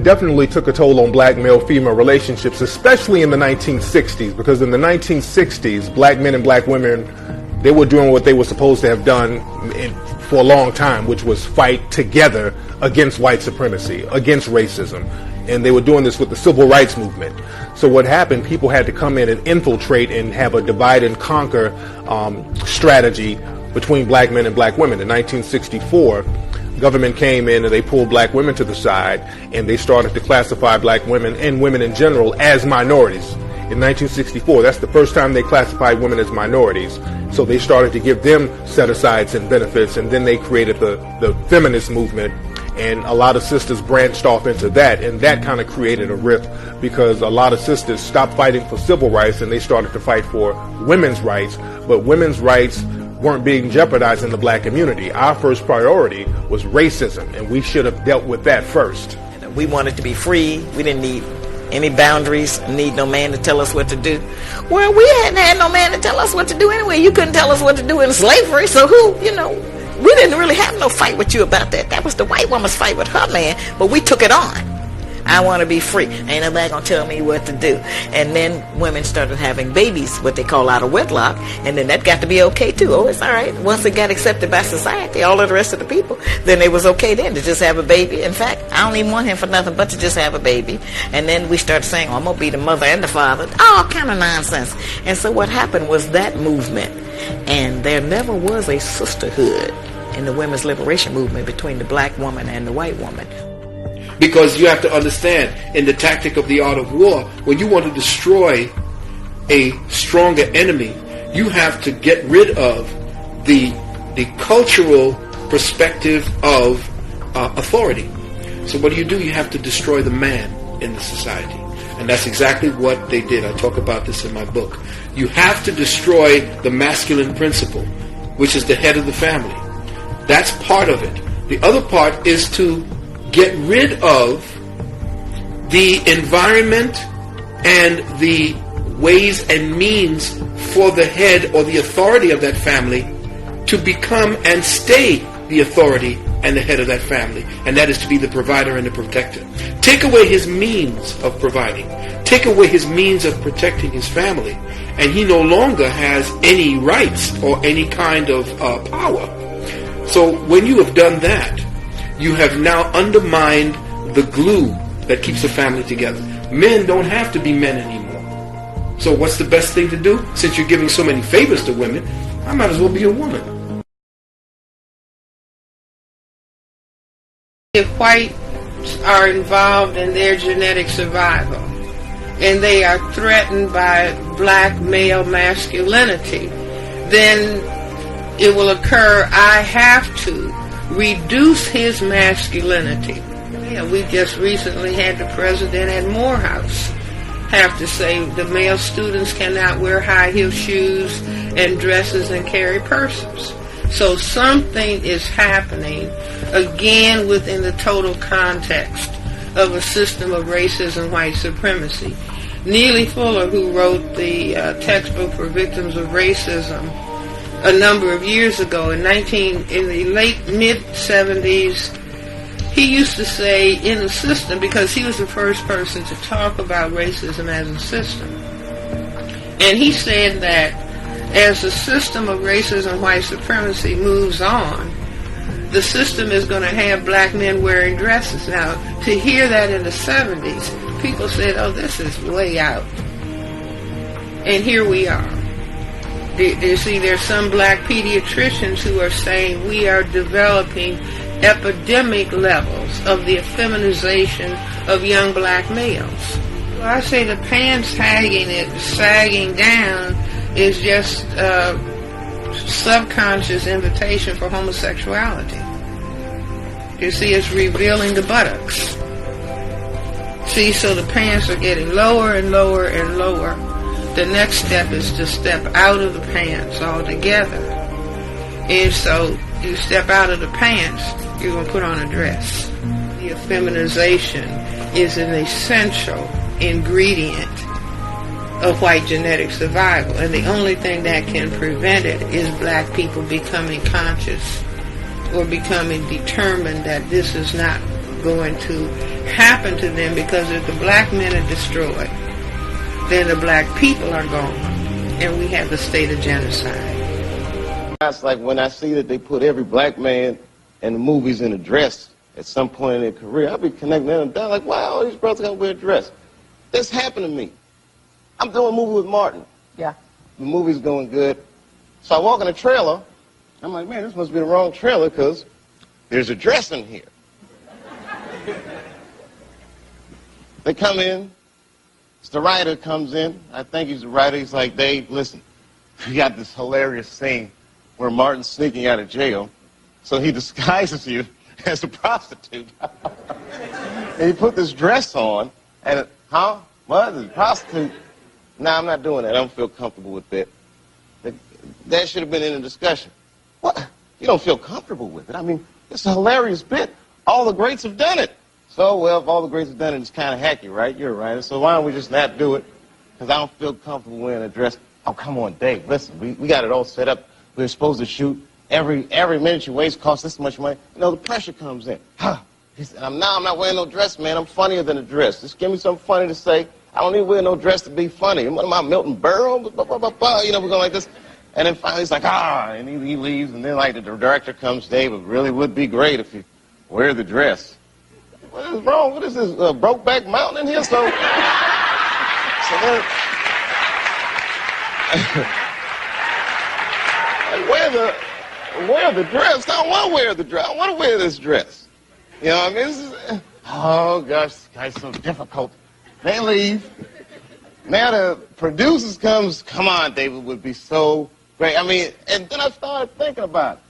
Definitely took a toll on black male-female relationships, especially in the 1960s, because in the 1960s, black men and black women, they were doing what they were supposed to have done for a long time, which was fight together against white supremacy, against racism. And they were doing this with the civil rights movement. So what happened, people had to come in and infiltrate and have a divide and conquer strategy between black men and black women. In 1964, government came in and they pulled black women to the side, and they started to classify black women and women in general as minorities. In 1964, that's the first time they classified women as minorities. So they started to give them set-asides and benefits, and then they created the feminist movement, and a lot of sisters branched off into that, and that kind of created a rift because a lot of sisters stopped fighting for civil rights and they started to fight for women's rights, but women's rights weren't being jeopardized in the black community. Our first priority was racism, and we should have dealt with that first. We wanted to be free. We didn't need any boundaries, need no man to tell us what to do. Well, we hadn't had no man to tell us what to do anyway. You couldn't tell us what to do in slavery, so we didn't really have no fight with you about that. That was the white woman's fight with her man, but we took it on. I want to be free. Ain't nobody gonna tell me what to do. And then women started having babies, what they call out of wedlock, and then that got to be okay too. Oh, it's all right. Once it got accepted by society, all of the rest of the people, then it was okay then to just have a baby. In fact, I don't even want him for nothing but to just have a baby. And then we started saying, oh, I'm gonna be the mother and the father. All kind of nonsense. And so what happened was that movement, and there never was a sisterhood in the women's liberation movement between the black woman and the white woman. Because you have to understand, in the tactic of the art of war, when you want to destroy a stronger enemy, you have to get rid of the cultural perspective of authority. So what do? You have to destroy the man in the society. And that's exactly what they did. I talk about this in my book. You have to destroy the masculine principle, which is the head of the family. That's part of it. The other part is to get rid of the environment and the ways and means for the head or the authority of that family to become and stay the authority and the head of that family, and that is to be the provider and the protector. Take away his means of providing, take away his means of protecting his family, and he no longer has any rights or any kind of power. So when you have done that, you have now undermined the glue that keeps a family together. Men don't have to be men anymore. So what's the best thing to do? Since you're giving so many favors to women, I might as well be a woman. If whites are involved in their genetic survival and they are threatened by black male masculinity, then it will occur, I have to reduce his masculinity. Yeah, we just recently had the president at Morehouse have to say the male students cannot wear high-heel shoes and dresses and carry purses. So something is happening, again, within the total context of a system of racism, white supremacy. Neely Fuller, who wrote the textbook for victims of racism a number of years ago, in the mid-70s, he used to say in the system, because he was the first person to talk about racism as a system, and he said that as the system of racism, white supremacy moves on, the system is going to have black men wearing dresses. Now, to hear that in the 70s, people said, oh, this is way out. And here we are. You see, there's some black pediatricians who are saying we are developing epidemic levels of the effeminization of young black males. Well, I say the pants sagging down is just subconscious invitation for homosexuality. You see, it's revealing the buttocks. See, so the pants are getting lower and lower and lower. The next step is to step out of the pants altogether. And so you step out of the pants, you're going to put on a dress. The effeminization is an essential ingredient of white genetic survival. And the only thing that can prevent it is black people becoming conscious or becoming determined that this is not going to happen to them, because if the black men are destroyed, then the black people are gone, and we have the state of genocide. It's like when I see that they put every black man in the movies in a dress at some point in their career, I'll be connecting them down like, why all these brothers gotta wear a dress? This happened to me. I'm doing a movie with Martin. Yeah. The movie's going good. So I walk in a trailer. I'm like, man, this must be the wrong trailer because there's a dress in here. They come in. The writer comes in. I think he's the writer. He's like, Dave, listen, we got this hilarious scene where Martin's sneaking out of jail. So he disguises you as a prostitute. And he put this dress on. And, what? A prostitute? Nah, I'm not doing that. I don't feel comfortable with that. That should have been in the discussion. What? You don't feel comfortable with it? I mean, it's a hilarious bit. All the greats have done it. So, well, if all the greats have done it, it's kind of hacky, right? You're right. So why don't we just not do it? Because I don't feel comfortable wearing a dress. Oh, come on, Dave. Listen, we got it all set up. We're supposed to shoot. Every minute you waste costs this much money. You know, the pressure comes in. He said, I'm not wearing no dress, man. I'm funnier than a dress. Just give me something funny to say. I don't need to wear no dress to be funny. What am I, Milton Berle? You know, we're going like this. And then finally he's like, and he leaves. And then, like, the director comes, Dave, it really would be great if you wear the dress. What is wrong? What is this, Brokeback Mountain in here? So then, wear the dress. I don't want to wear the dress. I want to wear this dress. You know what I mean? This is, oh, gosh, this guy's so difficult. They leave. Now the producers comes, come on, David, would be so great. I mean, and then I started thinking about it.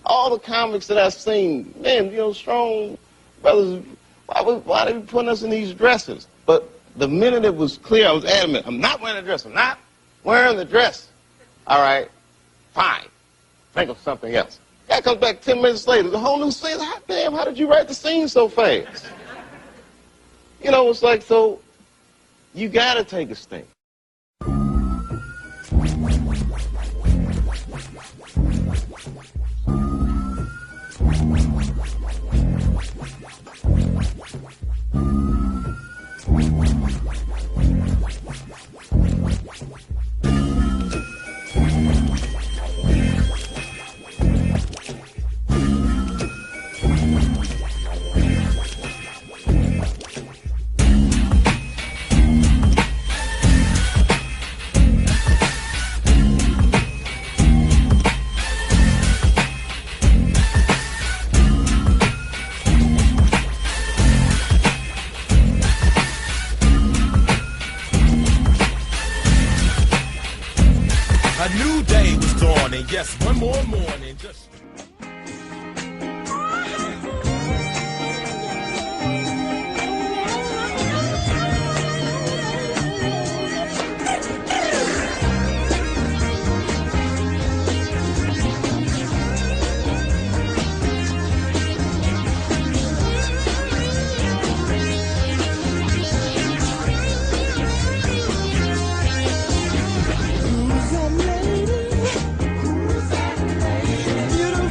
All the comics that I've seen, man, you know, strong brothers, why they be putting us in these dresses? But the minute it was clear, I was adamant, I'm not wearing a dress. I'm not wearing the dress. All right, fine. Think of something else. Guy comes back 10 minutes later, the whole new scene. Hot damn, how did you write the scene so fast? You know, it's like, so you got to take a stand. Yes, one more morning, just... Who's that lady?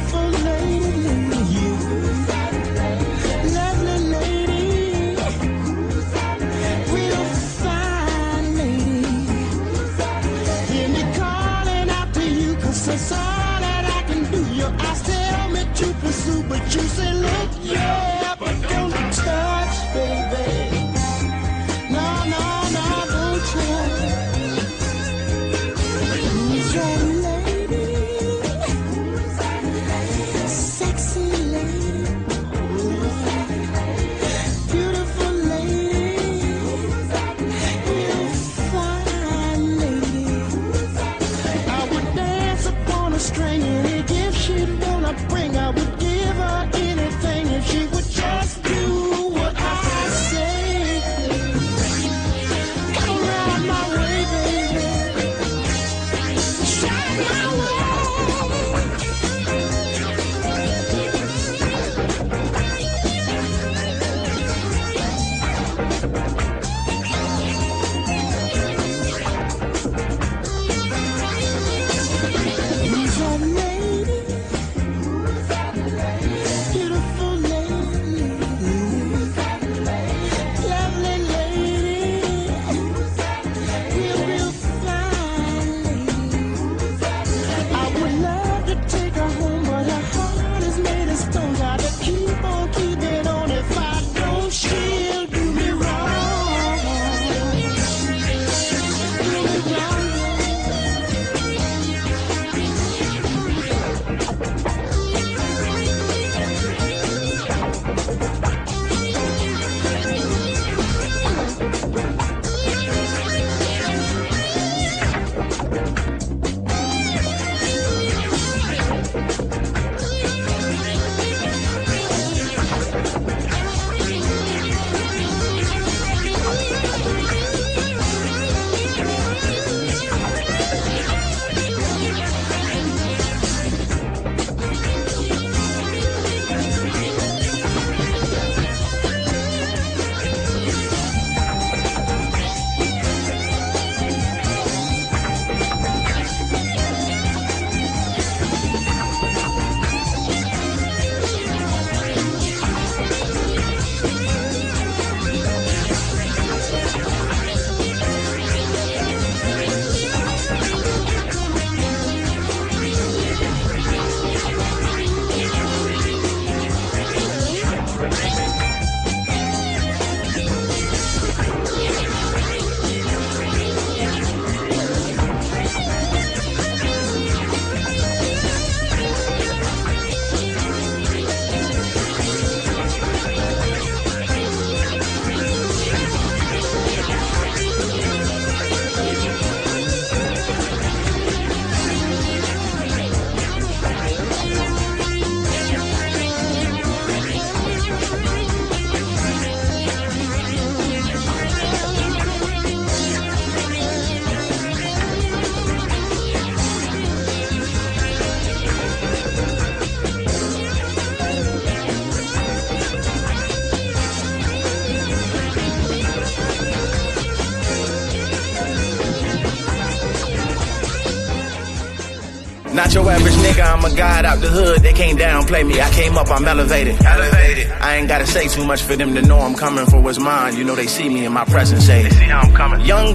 not your average nigga, I'm a god out the hood. They can't downplay me, I came up, I'm elevated. I ain't gotta say too much for them to know I'm coming for what's mine. You know they see me in my presence, say, they see how I'm coming. Young